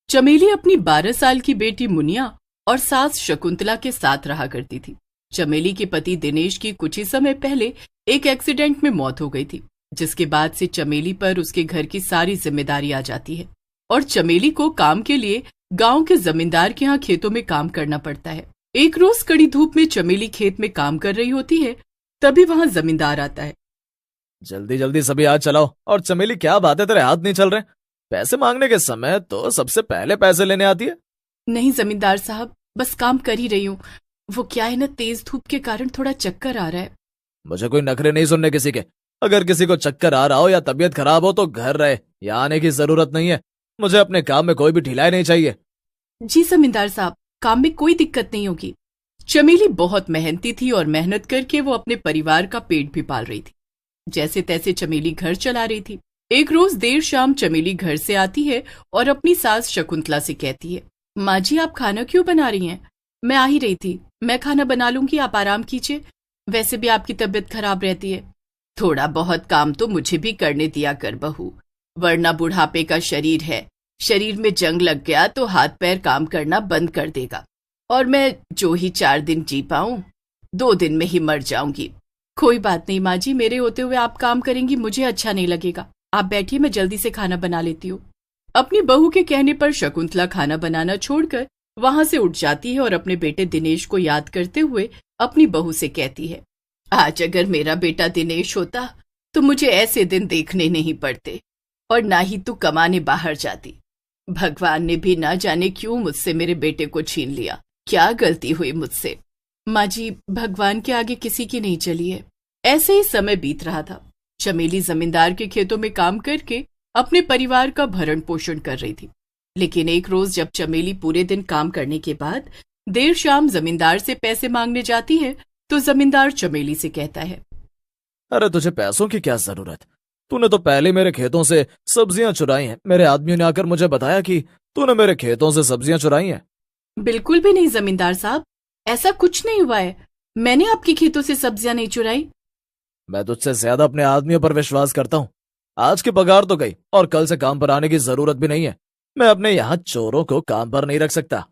चमेली अपनी 12 साल की बेटी मुनिया और सास शकुंतला के साथ रहा करती थी। चमेली के पति दिनेश की कुछ ही समय पहले एक एक्सीडेंट में मौत हो गई थी, जिसके बाद से चमेली पर उसके घर की सारी जिम्मेदारी आ जाती है और चमेली को काम के लिए गांव के जमींदार के यहाँ खेतों में काम करना पड़ता है। एक रोज कड़ी धूप में चमेली खेत में काम कर रही होती है, तभी वहां जमींदार आता है। जल्दी जल्दी सभी हाथ चलाओ। और चमेली, क्या बात है, तेरे हाथ नहीं चल रहे? पैसे मांगने के समय तो सबसे पहले पैसे लेने आती है। नहीं जमींदार साहब, बस काम कर ही रही हूँ। वो क्या है ना, तेज धूप के कारण थोड़ा चक्कर आ रहा है। मुझे कोई नखरे नहीं सुनने किसी के। अगर किसी को चक्कर आ रहा हो या तबीयत खराब हो तो घर रहे, यहाँ आने की जरूरत नहीं है। मुझे अपने काम में कोई भी ढिलाई नहीं चाहिए। जी जमींदार साहब, काम में कोई दिक्कत नहीं होगी। चमेली बहुत मेहनती थी और मेहनत करके वो अपने परिवार का पेट भी पाल रही थी। जैसे तैसे चमेली घर चला रही थी। एक रोज देर शाम चमेली घर से आती है और अपनी सास शकुंतला से कहती है, माँ जी आप खाना क्यों बना रही हैं? मैं आ ही रही थी, मैं खाना बना लूंगी, आप आराम कीजिए। वैसे भी आपकी तबीयत खराब रहती है। थोड़ा बहुत काम तो मुझे भी करने दिया कर बहू, वरना बुढ़ापे का शरीर है। शरीर में जंग लग गया तो हाथ पैर काम करना बंद कर देगा और मैं जो ही 4 दिन जी पाऊं 2 दिन में ही मर जाऊंगी। कोई बात नहीं माँ जी, मेरे होते हुए आप काम करेंगी मुझे अच्छा नहीं लगेगा। आप बैठिए, मैं जल्दी से खाना बना लेती हूँ। अपनी बहू के कहने पर शकुंतला खाना बनाना छोड़कर वहां से उठ जाती है और अपने बेटे दिनेश को याद करते हुए अपनी बहू से कहती है, आज अगर मेरा बेटा दिनेश होता तो मुझे ऐसे दिन देखने नहीं पड़ते और ना ही तू कमाने बाहर जाती। भगवान ने भी ना जाने क्यों मुझसे मेरे बेटे को छीन लिया। क्या गलती हुई मुझसे? माँ जी, भगवान के आगे किसी की नहीं चली है। ऐसे ही समय बीत रहा था। चमेली जमींदार के खेतों में काम करके अपने परिवार का भरण पोषण कर रही थी। लेकिन एक रोज जब चमेली पूरे दिन काम करने के बाद देर शाम जमींदार से पैसे मांगने जाती है तो जमींदार चमेली से कहता है, अरे तुझे पैसों की क्या जरूरत? तूने तो पहले मेरे खेतों से सब्जियां चुराई हैं। मेरे आदमियों ने आकर मुझे बताया कि तूने मेरे खेतों से सब्जियां चुराई हैं। बिल्कुल भी नहीं जमींदार साहब, ऐसा कुछ नहीं हुआ है। मैंने आपके खेतों से सब्जियां नहीं चुराई। मैं तुझसे ज्यादा अपने आदमियों पर विश्वास करता हूँ। आज की पगार तो गई और कल से काम पर आने की जरूरत भी नहीं है। मैं अपने यहाँ चोरों को काम पर नहीं रख सकता।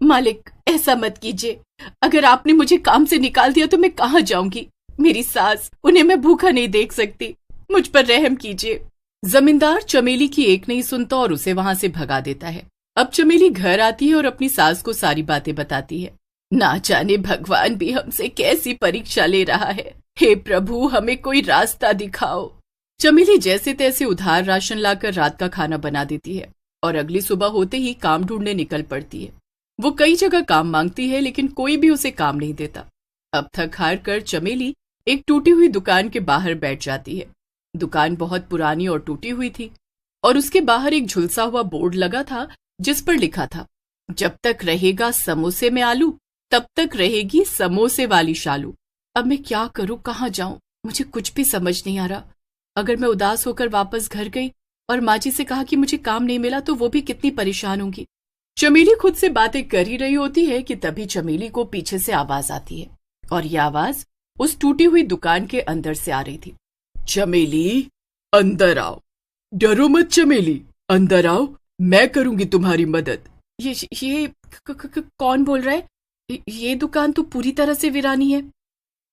मालिक, ऐसा मत कीजिए। अगर आपने मुझे काम से निकाल दिया तो मैं कहाँ जाऊंगी? मेरी सास, उन्हें मैं भूखा नहीं देख सकती। मुझ पर रहम कीजिए। जमींदार चमेली की एक नहीं सुनता और उसे वहां से भगा देता है। अब चमेली घर आती है और अपनी सास को सारी बातें बताती है। ना जाने भगवान भी हमसे कैसी परीक्षा ले रहा है। हे प्रभु, हमें कोई रास्ता दिखाओ। चमेली जैसे तैसे उधार राशन लाकर रात का खाना बना देती है और अगली सुबह होते ही काम ढूंढने निकल पड़ती है। वो कई जगह काम मांगती है लेकिन कोई भी उसे काम नहीं देता। अब थक हार कर चमेली एक टूटी हुई दुकान के बाहर बैठ जाती है। दुकान बहुत पुरानी और टूटी हुई थी और उसके बाहर एक झुलसा हुआ बोर्ड लगा था जिस पर लिखा था, जब तक रहेगा समोसे में आलू तब तक रहेगी समोसे वाली शालू। अब मैं क्या करूं, कहाँ जाऊं? मुझे कुछ भी समझ नहीं आ रहा। अगर मैं उदास होकर वापस घर गई और माँ जी से कहा कि मुझे काम नहीं मिला तो वो भी कितनी परेशान होंगी। चमेली खुद से बातें कर ही रही होती है कि तभी चमेली को पीछे से आवाज आती है और यह आवाज उस टूटी हुई दुकान के अंदर से आ रही थी। चमेली, अंदर आओ। डरो मत चमेली, अंदर आओ, मैं करूंगी तुम्हारी मदद। ये कौन बोल रहा है? ये दुकान तो पूरी तरह से वीरानी है।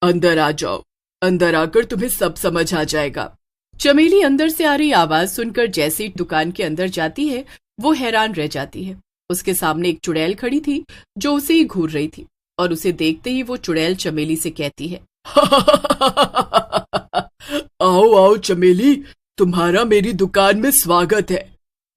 अंदर आ जाओ, अंदर आकर तुम्हें सब समझ आ जाएगा। चमेली अंदर से आ रही आवाज सुनकर जैसे ही दुकान के अंदर जाती है वो हैरान रह जाती है। उसके सामने एक चुड़ैल खड़ी थी जो उसे ही घूर रही थी और उसे देखते ही वो चुड़ैल चमेली से कहती है, आओ आओ चमेली, तुम्हारा मेरी दुकान में स्वागत है।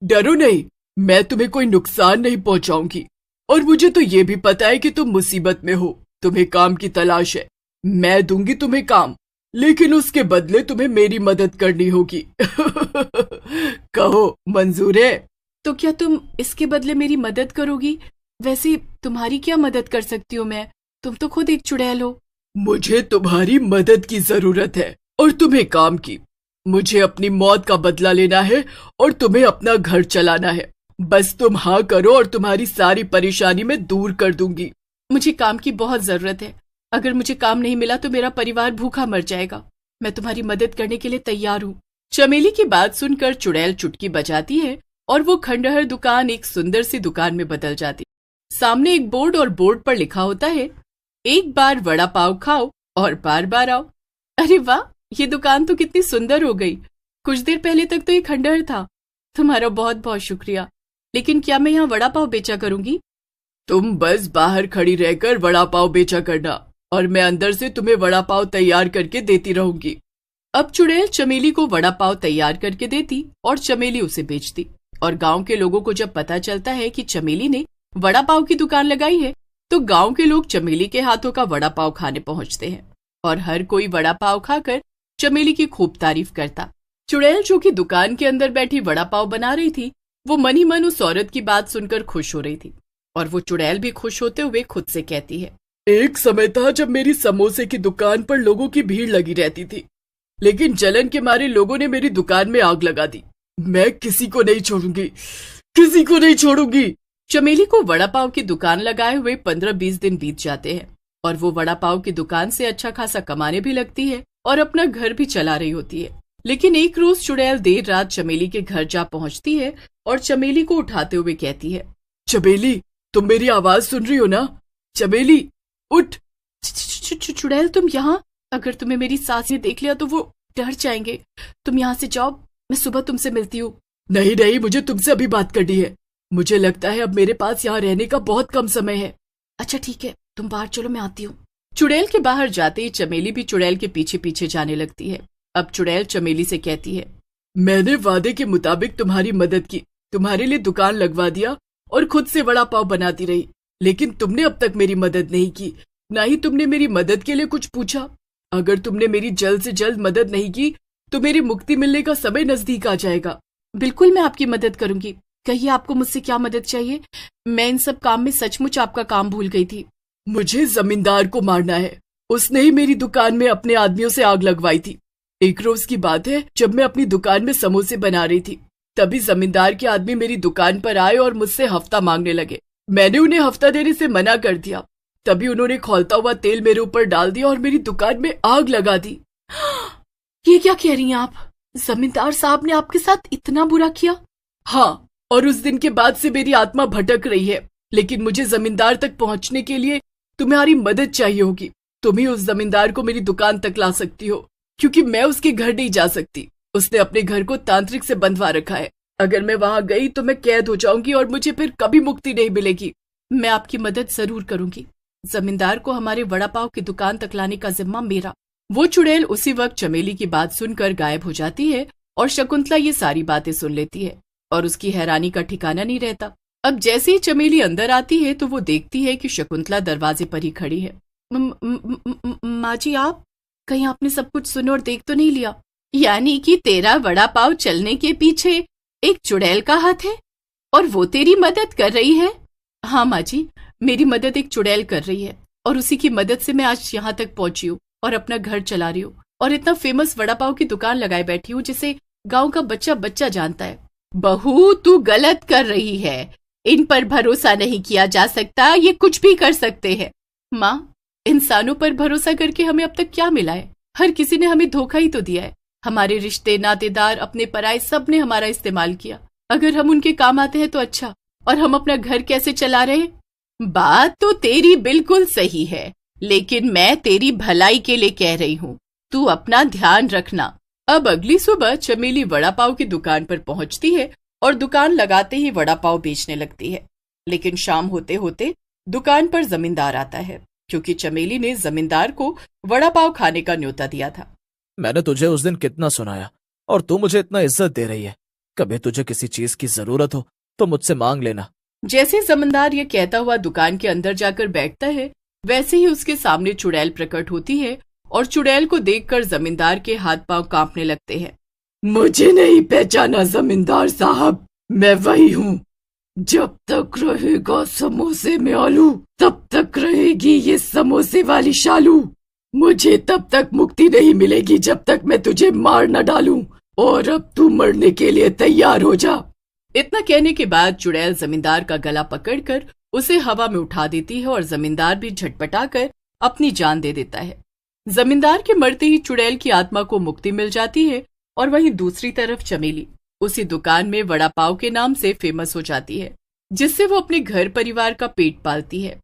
डरो नहीं, मैं तुम्हें कोई नुकसान नहीं पहुंचाऊंगी और मुझे तो ये भी पता है कि तुम मुसीबत में हो, तुम्हें काम की तलाश है। मैं दूंगी तुम्हें काम, लेकिन उसके बदले तुम्हें मेरी मदद करनी होगी। कहो, मंजूर है? तो क्या तुम इसके बदले मेरी मदद करोगी? वैसे तुम्हारी क्या मदद कर सकती हूँ मैं? तुम तो खुद एक चुड़ैल हो। मुझे तुम्हारी मदद की जरूरत है और तुम्हें काम की। मुझे अपनी मौत का बदला लेना है और तुम्हें अपना घर चलाना है। बस तुम हाँ करो और तुम्हारी सारी परेशानी मैं दूर कर दूंगी। मुझे काम की बहुत जरूरत है। अगर मुझे काम नहीं मिला तो मेरा परिवार भूखा मर जाएगा। मैं तुम्हारी मदद करने के लिए तैयार हूँ। चमेली की बात सुनकर चुड़ैल चुटकी बजाती है और वो खंडहर दुकान एक सुंदर सी दुकान में बदल जाती। सामने एक बोर्ड और बोर्ड पर लिखा होता है, एक बार वड़ा पाव खाओ और बार बार आओ। अरे वाह, ये दुकान तो कितनी सुंदर हो गई। कुछ देर पहले तक तो ये खंडहर था। तुम्हारा बहुत बहुत शुक्रिया, लेकिन क्या मैं यहाँ वड़ा पाव बेचा करूंगी? तुम बस बाहर खड़ी रहकर वड़ा पाव बेचा करना और मैं अंदर से तुम्हें वड़ा पाव तैयार करके देती रहूंगी। अब चुड़ैल चमेली को वड़ा पाव तैयार करके देती और चमेली उसे बेचती। और गांव के लोगों को जब पता चलता है कि चमेली ने वड़ा पाव की दुकान लगाई है, तो गांव के लोग चमेली के हाथों का वड़ा पाव खाने पहुंचते हैं और हर कोई वड़ा पाव खाकर चमेली की खूब तारीफ करता। चुड़ैल जो कि दुकान के अंदर बैठी वड़ा पाव बना रही थी, वो मन ही मन उस औरत की बात सुनकर खुश हो रही थी। और वो चुड़ैल भी खुश होते हुए खुद से कहती है, एक समय था जब मेरी समोसे की दुकान पर लोगों की भीड़ लगी रहती थी, लेकिन जलन के मारे लोगों ने मेरी दुकान में आग लगा दी। मैं किसी को नहीं छोड़ूंगी, किसी को नहीं छोड़ूंगी। चमेली को वड़ा पाव की दुकान लगाए हुए 15-20 दिन बीत जाते हैं और वो वड़ा पाव की दुकान से अच्छा खासा कमाने भी लगती है और अपना घर भी चला रही होती है। लेकिन एक रोज चुड़ैल देर रात चमेली के घर जा पहुंचती है और चमेली को उठाते हुए कहती है, चमेली, तुम मेरी आवाज सुन रही हो ना? चमेली, उठ। चुड़ैल, तुम यहाँ? अगर तुम्हें मेरी सास ने देख लिया तो वो डर जाएंगे। तुम यहाँ से जाओ, मैं सुबह तुमसे मिलती हूँ। नहीं नहीं, मुझे तुमसे अभी बात करनी है। मुझे लगता है अब मेरे पास यहाँ रहने का बहुत कम समय है। अच्छा ठीक है, तुम बाहर चलो, मैं आती हूँ। चुड़ैल के बाहर जाते ही चमेली भी चुड़ैल के पीछे पीछे जाने लगती है। अब चुड़ैल चमेली से कहती है, मैंने वादे के मुताबिक तुम्हारी मदद की, तुम्हारे लिए दुकान लगवा दिया और खुद से वड़ा पाव बनाती रही, लेकिन तुमने अब तक मेरी मदद नहीं की, ना ही तुमने मेरी मदद के लिए कुछ पूछा। अगर तुमने मेरी जल्द से जल्द मदद नहीं की तो मेरी मुक्ति मिलने का समय नजदीक आ जाएगा। बिल्कुल, मैं आपकी मदद करूंगी। कहिए, आपको मुझसे क्या मदद चाहिए? मैं इन सब काम में सचमुच आपका काम भूल गई थी। मुझे जमींदार को मारना है। उसने ही मेरी दुकान में अपने आदमियों से आग लगवाई थी। एक रोज की बात है, जब मैं अपनी दुकान में समोसे बना रही थी, तभी जमींदार के आदमी मेरी दुकान पर आए और मुझसे हफ्ता मांगने लगे। मैंने उन्हें हफ्ता देने से मना कर दिया। तभी उन्होंने खौलता हुआ तेल मेरे ऊपर डाल दिया और मेरी दुकान में आग लगा दी। ये क्या कह रही हैं आप? जमींदार साहब ने आपके साथ इतना बुरा किया? हाँ, और उस दिन के बाद से मेरी आत्मा भटक रही है। लेकिन मुझे जमींदार तक पहुंचने के लिए तुम्हारी मदद चाहिए होगी। तुम ही उस जमींदार को मेरी दुकान तक ला सकती हो, क्योंकि मैं उसके घर नहीं जा सकती। उसने अपने घर को तांत्रिक से बंधवा रखा है। अगर मैं वहां गई तो मैं कैद हो जाऊंगी और मुझे फिर कभी मुक्ति नहीं मिलेगी। मैं आपकी मदद जरूर करूंगी। जमींदार को हमारे वड़ा पाव की दुकान तक लाने का जिम्मा मेरा। वो चुड़ैल उसी वक्त चमेली की बात सुनकर गायब हो जाती है और शकुंतला ये सारी बातें सुन लेती है और उसकी हैरानी का ठिकाना नहीं रहता। अब जैसे ही चमेली अंदर आती है तो वो देखती है कि शकुंतला दरवाजे पर ही खड़ी है। माँ जी, आप कहीं आपने सब कुछ सुन और देख तो नहीं लिया? यानी कि तेरा वड़ा पाव चलने के पीछे एक चुड़ैल का हाथ है और वो तेरी मदद कर रही है? हाँ माँ जी, मेरी मदद एक चुड़ैल कर रही है और उसी की मदद से मैं आज यहाँ तक पहुंची हूँ और अपना घर चला रही हूँ और इतना फेमस वड़ा पाव की दुकान लगाए बैठी हूँ जिसे गांव का बच्चा बच्चा जानता है। बहू, तू गलत कर रही है। इन पर भरोसा नहीं किया जा सकता, ये कुछ भी कर सकते हैं। माँ, इंसानों पर भरोसा करके हमें अब तक क्या मिला है? हर किसी ने हमें धोखा ही तो दिया है। हमारे रिश्ते, नातेदार, अपने पराए, सब ने हमारा इस्तेमाल किया। अगर हम उनके काम आते हैं तो अच्छा, और हम अपना घर कैसे चला रहे हैं? बात तो तेरी बिल्कुल सही है, लेकिन मैं तेरी भलाई के लिए कह रही हूँ। तू अपना ध्यान रखना। अब अगली सुबह चमेली वड़ा पाव की दुकान पर पहुंचती है और दुकान लगाते ही वड़ा पाव बेचने लगती है। लेकिन शाम होते होते दुकान पर जमींदार आता है, क्योंकि चमेली ने जमींदार को वड़ा पाव खाने का न्योता दिया था। मैंने तुझे उस दिन कितना सुनाया और तू मुझे इतना इज्जत दे रही है। कभी तुझे किसी चीज की जरूरत हो तो मुझसे मांग लेना। जैसे जमींदार ये कहता हुआ दुकान के अंदर जाकर बैठता है, वैसे ही उसके सामने चुड़ैल प्रकट होती है और चुड़ैल को देखकर जमींदार के हाथ पांव कांपने लगते हैं। मुझे नहीं पहचाना जमींदार साहब? मैं वही हूँ। जब तक रहेगा समोसे में आलू, तब तक रहेगी ये समोसे वाली शालू। मुझे तब तक मुक्ति नहीं मिलेगी जब तक मैं तुझे मार न डालूं, और अब तू मरने के लिए तैयार हो जा। इतना कहने के बाद चुड़ैल जमींदार का गला पकड़कर उसे हवा में उठा देती है और जमींदार भी झटपटाकर अपनी जान दे देता है। जमींदार के मरते ही चुड़ैल की आत्मा को मुक्ति मिल जाती है और वहीं दूसरी तरफ चमेली उसी दुकान में वड़ा पाव के नाम से फेमस हो जाती है, जिससे वो अपने घर परिवार का पेट पालती है।